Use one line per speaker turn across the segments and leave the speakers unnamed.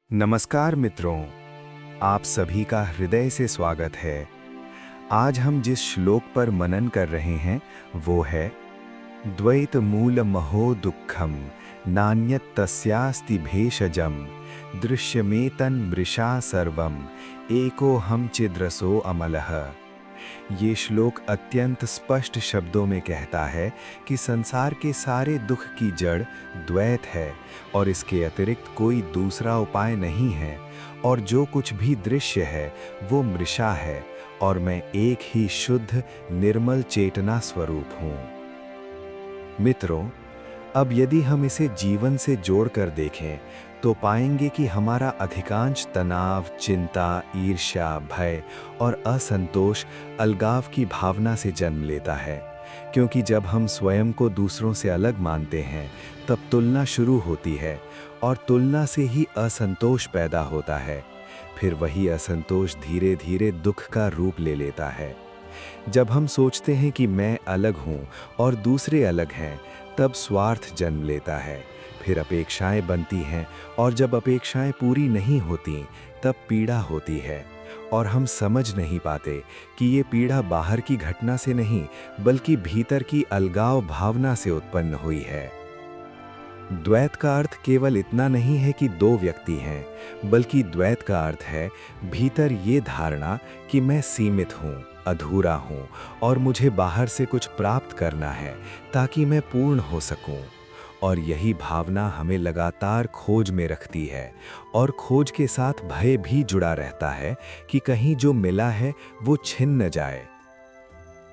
नमस्कार मित्रों, आप सभी का हृदय से स्वागत है। आज हम जिस श्लोक पर मनन कर रहे हैं वो है द्वैत मूल महो दुःखम नान्यत् तस्यास्ति भेषजम दृश्यमेतन मृषा सर्वम एको हम चिद्रसो अमलः। ये श्लोक अत्यंत स्पष्ट शब्दों में कहता है कि संसार के सारे दुख की जड़ द्वैत है और इसके अतिरिक्त कोई दूसरा उपाय नहीं है, और जो कुछ भी दृश्य है वो मृषा है और मैं एक ही शुद्ध निर्मल चेतना स्वरूप हूँ। मित्रों, अब यदि हम इसे जीवन से जोड़कर देखें तो पाएंगे कि हमारा अधिकांश तनाव, चिंता, ईर्ष्या, भय और असंतोष अलगाव की भावना से जन्म लेता है। क्योंकि जब हम स्वयं को दूसरों से अलग मानते हैं तब तुलना शुरू होती है और तुलना से ही असंतोष पैदा होता है। फिर वही असंतोष धीरे धीरे दुख का रूप ले लेता है। जब हम सोचते हैं कि मैं अलग हूँ और दूसरे अलग हैं, तब स्वार्थ जन्म लेता है। फिर अपेक्षाएं बनती हैं और जब अपेक्षाएं पूरी नहीं होती तब पीड़ा होती है, और हम समझ नहीं पाते कि ये पीड़ा बाहर की घटना से नहीं बल्कि भीतर की अलगाव भावना से उत्पन्न हुई है। द्वैत का अर्थ केवल इतना नहीं है कि दो व्यक्ति हैं, बल्कि द्वैत का अर्थ है भीतर ये धारणा कि मैं सीमित हूँ, अधूरा हूँ और मुझे बाहर से कुछ प्राप्त करना है ताकि मैं पूर्ण हो सकूँ। और यही भावना हमें लगातार खोज में रखती है, और खोज के साथ भय भी जुड़ा रहता है कि कहीं जो मिला है वो छिन न जाए।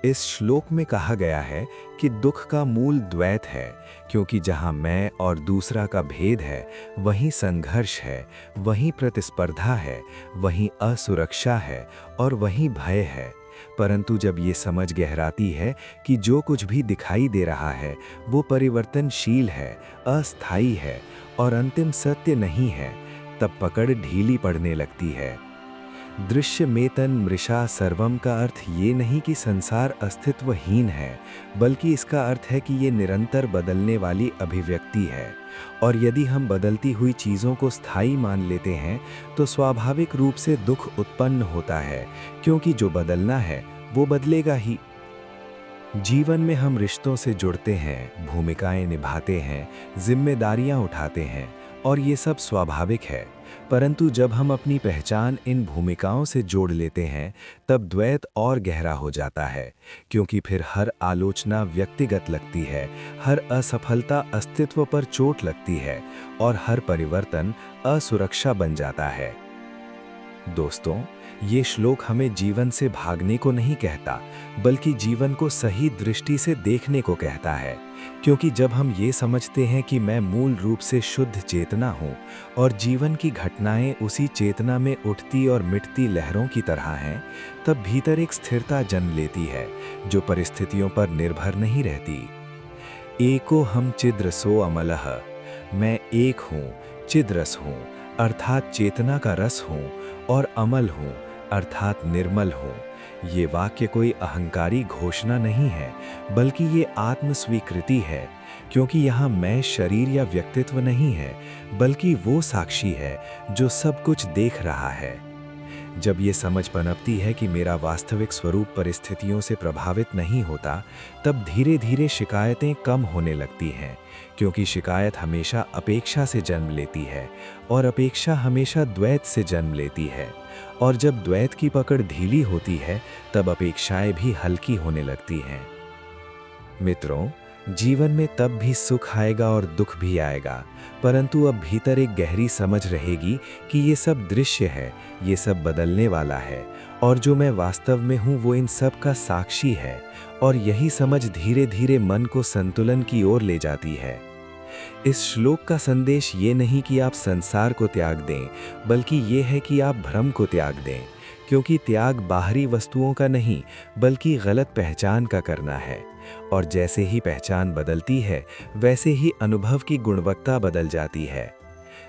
इस श्लोक में कहा गया है कि दुख का मूल द्वैत है, क्योंकि जहाँ मैं और दूसरा का भेद है वहीं संघर्ष है, वहीं प्रतिस्पर्धा है, वहीं असुरक्षा है और वहीं भय है। परंतु जब ये समझ गहराती है कि जो कुछ भी दिखाई दे रहा है वो परिवर्तनशील है, अस्थायी है और अंतिम सत्य नहीं है, तब पकड़ ढीली पड़ने लगती है। दृश्यमेतन मृषा सर्वम का अर्थ ये नहीं कि संसार अस्तित्वहीन है, बल्कि इसका अर्थ है कि ये निरंतर बदलने वाली अभिव्यक्ति है। और यदि हम बदलती हुई चीज़ों को स्थायी मान लेते हैं तो स्वाभाविक रूप से दुख उत्पन्न होता है, क्योंकि जो बदलना है वो बदलेगा ही। जीवन में हम रिश्तों से जुड़ते हैं, भूमिकाएं निभाते हैं, जिम्मेदारियां उठाते हैं, और ये सब स्वाभाविक है। परंतु जब हम अपनी पहचान इन भूमिकाओं से जोड़ लेते हैं तब द्वैत और गहरा हो जाता है, क्योंकि फिर हर आलोचना व्यक्तिगत लगती है, हर असफलता अस्तित्व पर चोट लगती है और हर परिवर्तन असुरक्षा बन जाता है। दोस्तों, ये श्लोक हमें जीवन से भागने को नहीं कहता, बल्कि जीवन को सही दृष्टि से देखने को कहता है। क्योंकि जब हम ये समझते हैं कि मैं मूल रूप से शुद्ध चेतना हूँ और जीवन की घटनाएं उसी चेतना में उठती और मिटती लहरों की तरह हैं, तब भीतर एक स्थिरता जन्म लेती है जो परिस्थितियों पर निर्भर नहीं रहती। एको हम चिद्रसो अमलः, मैं एक हूँ, चिद्रस हूँ अर्थात चेतना का रस हूँ, और अमल हूँ अर्थात निर्मल हूँ। ये वाक्य कोई अहंकारी घोषणा नहीं है, बल्कि ये आत्मस्वीकृति है, क्योंकि यहाँ मैं शरीर या व्यक्तित्व नहीं है, बल्कि वो साक्षी है जो सब कुछ देख रहा है। जब ये समझ पनपती है कि मेरा वास्तविक स्वरूप परिस्थितियों से प्रभावित नहीं होता, तब धीरे धीरे शिकायतें कम होने लगती हैं, क्योंकि शिकायत हमेशा अपेक्षा से जन्म लेती है और अपेक्षा हमेशा द्वैत से जन्म लेती है। और जब द्वैत की पकड़ ढीली होती है तब अपेक्षाएं भी हल्की होने लगती हैं। मित्रों, जीवन में तब भी सुख आएगा और दुख भी आएगा, परंतु अब भीतर एक गहरी समझ रहेगी कि ये सब दृश्य है, ये सब बदलने वाला है, और जो मैं वास्तव में हूँ वो इन सब का साक्षी है। और यही समझ धीरे धीरे मन को संतुलन की ओर ले जाती है। इस श्लोक का संदेश ये नहीं कि आप संसार को त्याग दें, बल्कि ये है कि आप भ्रम को त्याग दें, क्योंकि त्याग बाहरी वस्तुओं का नहीं बल्कि गलत पहचान का करना है। और जैसे ही पहचान बदलती है वैसे ही अनुभव की गुणवत्ता बदल जाती है।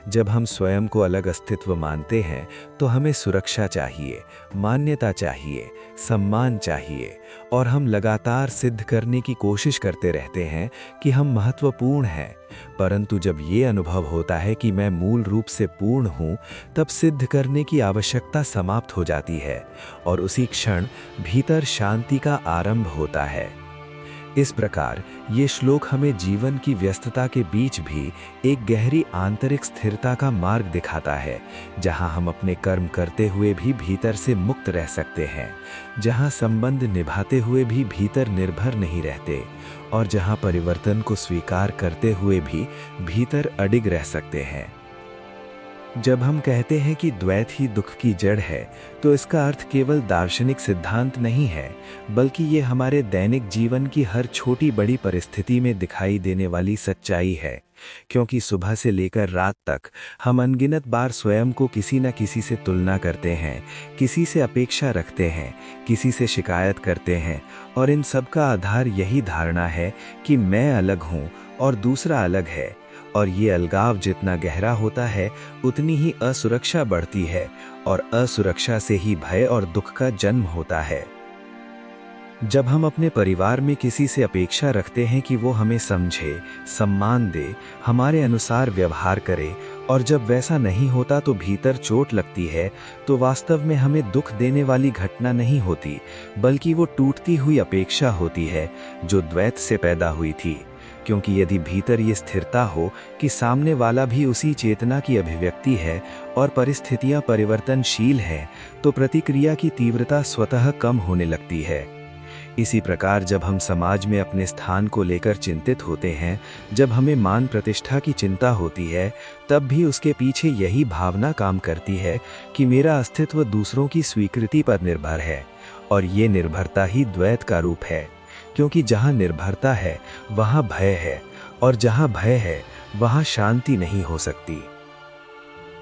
जब हम स्वयं को अलग अस्तित्व मानते हैं तो हमें सुरक्षा चाहिए, मान्यता चाहिए, सम्मान चाहिए, और हम लगातार सिद्ध करने की कोशिश करते रहते हैं कि हम महत्वपूर्ण हैं। परंतु जब ये अनुभव होता है कि मैं मूल रूप से पूर्ण हूँ, तब सिद्ध करने की आवश्यकता समाप्त हो जाती है और उसी क्षण भीतर शांति का आरंभ होता है। इस प्रकार ये श्लोक हमें जीवन की व्यस्तता के बीच भी एक गहरी आंतरिक स्थिरता का मार्ग दिखाता है, जहां हम अपने कर्म करते हुए भी भीतर से मुक्त रह सकते हैं, जहां संबंध निभाते हुए भी भीतर निर्भर नहीं रहते, और जहां परिवर्तन को स्वीकार करते हुए भी भीतर अडिग रह सकते हैं। जब हम कहते हैं कि द्वैत ही दुख की जड़ है, तो इसका अर्थ केवल दार्शनिक सिद्धांत नहीं है, बल्कि ये हमारे दैनिक जीवन की हर छोटी बड़ी परिस्थिति में दिखाई देने वाली सच्चाई है। क्योंकि सुबह से लेकर रात तक हम अनगिनत बार स्वयं को किसी न किसी से तुलना करते हैं, किसी से अपेक्षा रखते हैं, किसी से शिकायत करते हैं, और इन सब का आधार यही धारणा है कि मैं अलग हूँ और दूसरा अलग है। और ये अलगाव जितना गहरा होता है, उतनी ही असुरक्षा बढ़ती है, और असुरक्षा से ही भय और दुख का जन्म होता है। जब हम अपने परिवार में किसी से अपेक्षा रखते हैं कि वो हमें समझे, सम्मान दे, हमारे अनुसार व्यवहार करे, और जब वैसा नहीं होता तो भीतर चोट लगती है, तो वास्तव में हमें दुख देने वाली घटना नहीं होती, बल्कि वो टूटती हुई अपेक्षा होती है जो द्वैत से पैदा हुई थी। क्योंकि यदि भीतर ये स्थिरता हो कि सामने वाला भी उसी चेतना की अभिव्यक्ति है और परिस्थितियां परिवर्तनशील हैं, तो प्रतिक्रिया की तीव्रता स्वतः कम होने लगती है। इसी प्रकार जब हम समाज में अपने स्थान को लेकर चिंतित होते हैं, जब हमें मान प्रतिष्ठा की चिंता होती है, तब भी उसके पीछे यही भावना काम करती है कि मेरा अस्तित्व दूसरों की स्वीकृति पर निर्भर है, और ये निर्भरता ही द्वैत का रूप है। क्योंकि जहाँ निर्भरता है वहाँ भय है, और जहाँ भय है वहाँ शांति नहीं हो सकती।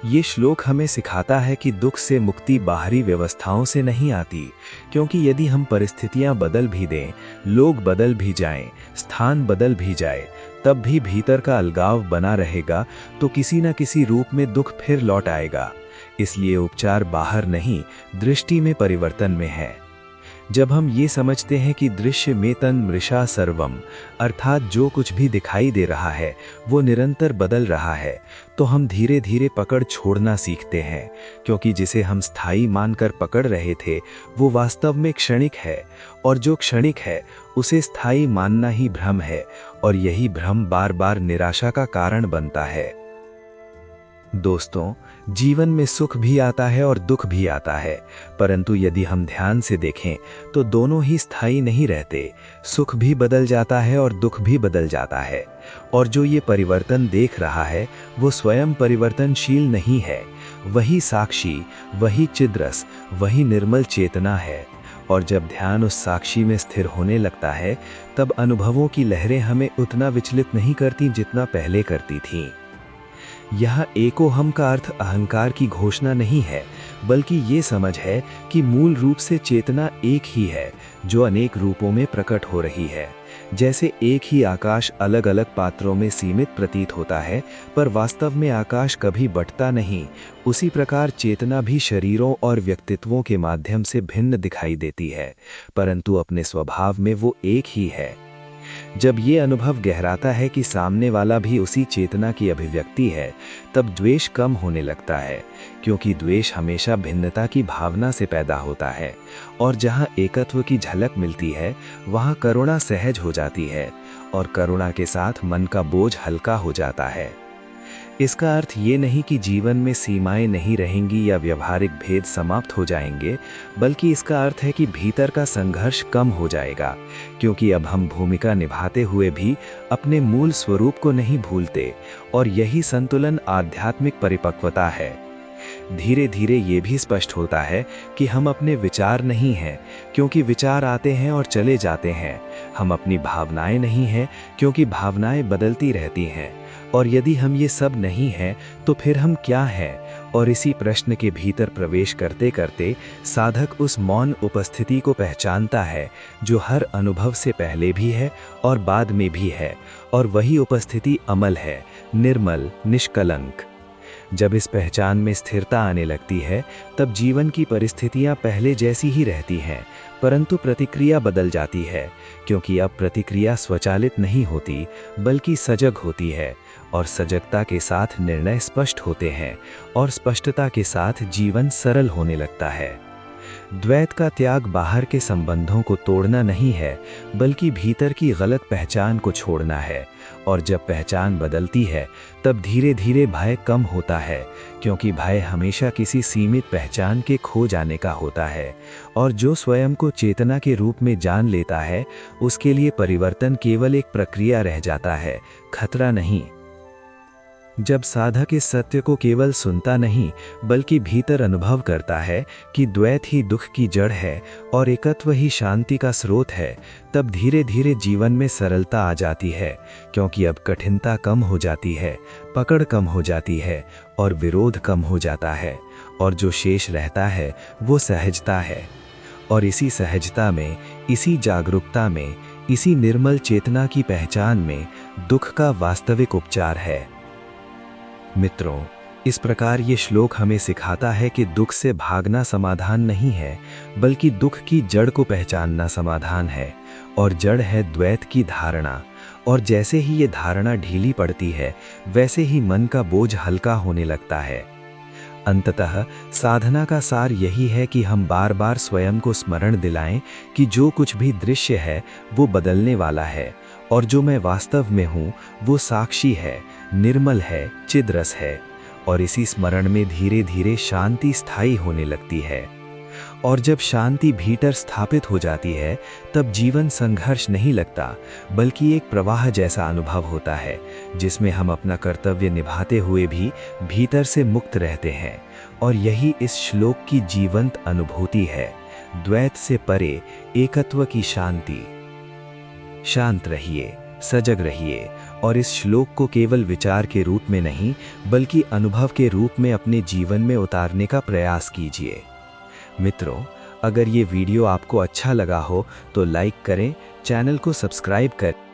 ये श्लोक हमें सिखाता है कि दुख से मुक्ति बाहरी व्यवस्थाओं से नहीं आती, क्योंकि यदि हम परिस्थितियां बदल भी दें, लोग बदल भी जाएं, स्थान बदल भी जाए, तब भी भीतर का अलगाव बना रहेगा, तो किसी न किसी रूप में दुख फिर लौट आएगा। इसलिए उपचार बाहर नहीं, दृष्टि में परिवर्तन में है। जब हम ये समझते हैं कि दृश्य में तन मृषा सर्वम, अर्थात जो कुछ भी दिखाई दे रहा है वो निरंतर बदल रहा है, तो हम धीरे धीरे पकड़ छोड़ना सीखते हैं। क्योंकि जिसे हम स्थायी मानकर पकड़ रहे थे वो वास्तव में क्षणिक है, और जो क्षणिक है उसे स्थायी मानना ही भ्रम है, और यही भ्रम बार बार निराशा का कारण बनता है। दोस्तों, जीवन में सुख भी आता है और दुख भी आता है, परंतु यदि हम ध्यान से देखें तो दोनों ही स्थायी नहीं रहते। सुख भी बदल जाता है और दुख भी बदल जाता है, और जो ये परिवर्तन देख रहा है वो स्वयं परिवर्तनशील नहीं है। वही साक्षी, वही चिद्रस, वही निर्मल चेतना है। और जब ध्यान उस साक्षी में स्थिर होने लगता है, तब अनुभवों की लहरें हमें उतना विचलित नहीं करती जितना पहले करती थीं। यह एकोहम का अर्थ अहंकार की घोषणा नहीं है, बल्कि ये समझ है कि मूल रूप से चेतना एक ही है जो अनेक रूपों में प्रकट हो रही है। जैसे एक ही आकाश अलग अलग पात्रों में सीमित प्रतीत होता है, पर वास्तव में आकाश कभी बंटता नहीं, उसी प्रकार चेतना भी शरीरों और व्यक्तित्वों के माध्यम से भिन्न दिखाई देती है, परंतु अपने स्वभाव में वो एक ही है। जब ये अनुभव गहराता है कि सामने वाला भी उसी चेतना की अभिव्यक्ति है, तब द्वेष कम होने लगता है, क्योंकि द्वेष हमेशा भिन्नता की भावना से पैदा होता है, और जहाँ एकत्व की झलक मिलती है वहाँ करुणा सहज हो जाती है, और करुणा के साथ मन का बोझ हल्का हो जाता है। इसका अर्थ ये नहीं कि जीवन में सीमाएं नहीं रहेंगी या व्यवहारिक भेद समाप्त हो जाएंगे, बल्कि इसका अर्थ है कि भीतर का संघर्ष कम हो जाएगा, क्योंकि अब हम भूमिका निभाते हुए भी अपने मूल स्वरूप को नहीं भूलते, और यही संतुलन आध्यात्मिक परिपक्वता है। धीरे धीरे ये भी स्पष्ट होता है कि हम अपने विचार नहीं हैं, क्योंकि विचार आते हैं और चले जाते हैं। हम अपनी भावनाएं नहीं हैं, क्योंकि भावनाएं बदलती रहती हैं। और यदि हम ये सब नहीं हैं, तो फिर हम क्या हैं? और इसी प्रश्न के भीतर प्रवेश करते करते साधक उस मौन उपस्थिति को पहचानता है जो हर अनुभव से पहले भी है और बाद में भी है, और वही उपस्थिति अमल है, निर्मल, निष्कलंक। जब इस पहचान में स्थिरता आने लगती है, तब जीवन की परिस्थितियां पहले जैसी ही रहती हैं, परंतु प्रतिक्रिया बदल जाती है, क्योंकि अब प्रतिक्रिया स्वचालित नहीं होती, बल्कि सजग होती है, और सजगता के साथ निर्णय स्पष्ट होते हैं, और स्पष्टता के साथ जीवन सरल होने लगता है। द्वैत का त्याग बाहर के संबंधों को तोड़ना नहीं है, बल्कि भीतर की गलत पहचान को छोड़ना है, और जब पहचान बदलती है, तब धीरे धीरे भय कम होता है, क्योंकि भय हमेशा किसी सीमित पहचान के खो जाने का होता है, और जो स्वयं को चेतना के रूप में जान लेता है, उसके लिए परिवर्तन केवल एक प्रक्रिया रह जाता है, खतरा नहीं। जब साधक इस सत्य को केवल सुनता नहीं, बल्कि भीतर अनुभव करता है कि द्वैत ही दुख की जड़ है और एकत्व ही शांति का स्रोत है, तब धीरे धीरे जीवन में सरलता आ जाती है, क्योंकि अब कठिनता कम हो जाती है, पकड़ कम हो जाती है, और विरोध कम हो जाता है, और जो शेष रहता है वो सहजता है। और इसी सहजता में, इसी जागरूकता में, इसी निर्मल चेतना की पहचान में दुख का वास्तविक उपचार है। मित्रों, इस प्रकार ये श्लोक हमें सिखाता है कि दुख से भागना समाधान नहीं है, बल्कि दुख की जड़ को पहचानना समाधान है, और जड़ है द्वैत की धारणा। और जैसे ही ये धारणा ढीली पड़ती है, वैसे ही मन का बोझ हल्का होने लगता है। अंततः साधना का सार यही है कि हम बार बार स्वयं को स्मरण दिलाएं कि जो कुछ भी दृश्य है वो बदलने वाला है, और जो मैं वास्तव में हूँ वो साक्षी है, निर्मल है, चिद्रस है। और इसी स्मरण में धीरे धीरे शांति स्थायी होने लगती है। और जब शांति भीतर स्थापित हो जाती है, तब जीवन संघर्ष नहीं लगता, बल्कि एक प्रवाह जैसा अनुभव होता है, जिसमें हम अपना कर्तव्य निभाते हुए भी भीतर से मुक्त रहते हैं। और यही इस श्लोक की जीवंत अनुभूति है, द्वैत से परे एकत्व की शांति। शांत रहिए, सजग रहिए, और इस श्लोक को केवल विचार के रूप में नहीं, बल्कि अनुभव के रूप में अपने जीवन में उतारने का प्रयास कीजिए। मित्रों, अगर ये वीडियो आपको अच्छा लगा हो तो लाइक करें, चैनल को सब्सक्राइब करें।